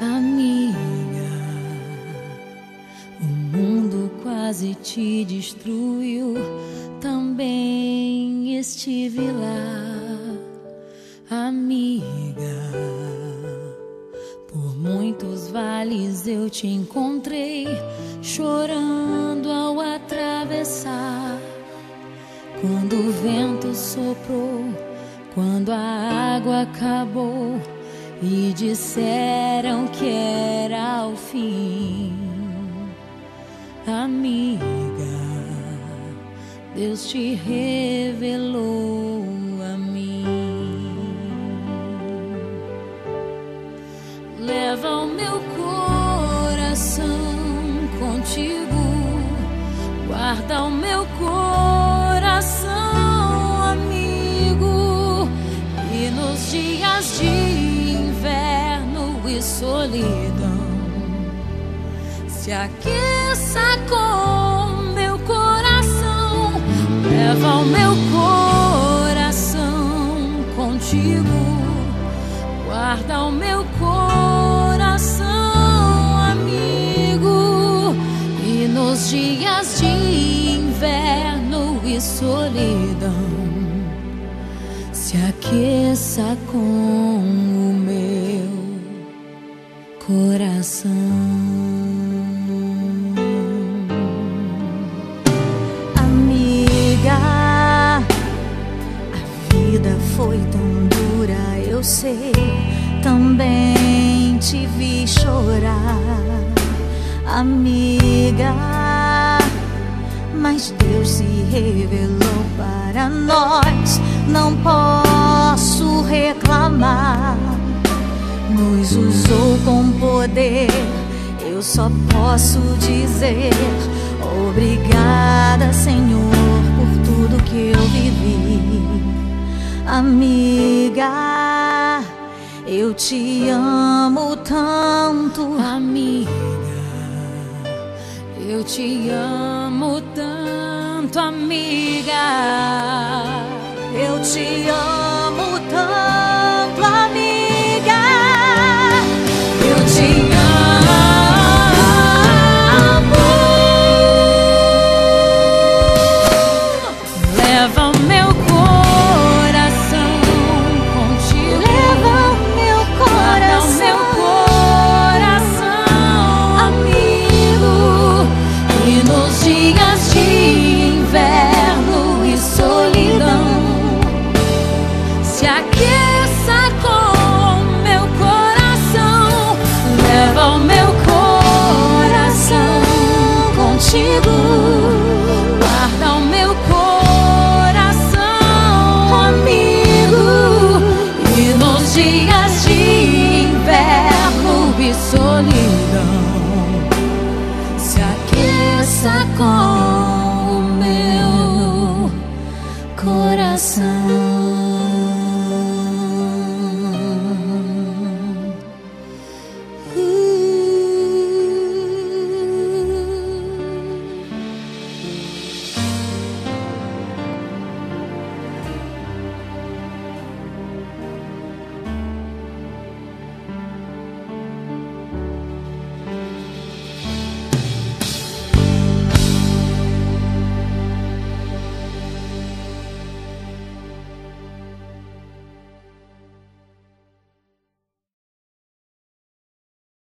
Amiga, o mundo quase te destruiu, também estive lá. Amiga, por muitos vales eu te encontrei, chorando ao atravessar. Quando o vento soprou, quando a água acabou e disseram que era o fim. Amiga, Deus te revelou a mim. Leva o meu coração contigo, guarda o meu coração, amigo. E nos dias de inverno e solidão, se aqueça com meu coração. Leva o meu coração contigo, guarda o meu coração, amigo. E nos dias de inverno e solidão, se aqueça com o meu coração. Amiga, a vida foi tão dura, eu sei, também te vi chorar. Amiga, mas Deus se revelou para nós, não posso reclamar. Nos usou com poder, eu só posso dizer obrigada, Senhor, por tudo que eu vivi. Amiga, eu te amo tanto. Amiga, eu te amo tanto, amiga. Eu te amo.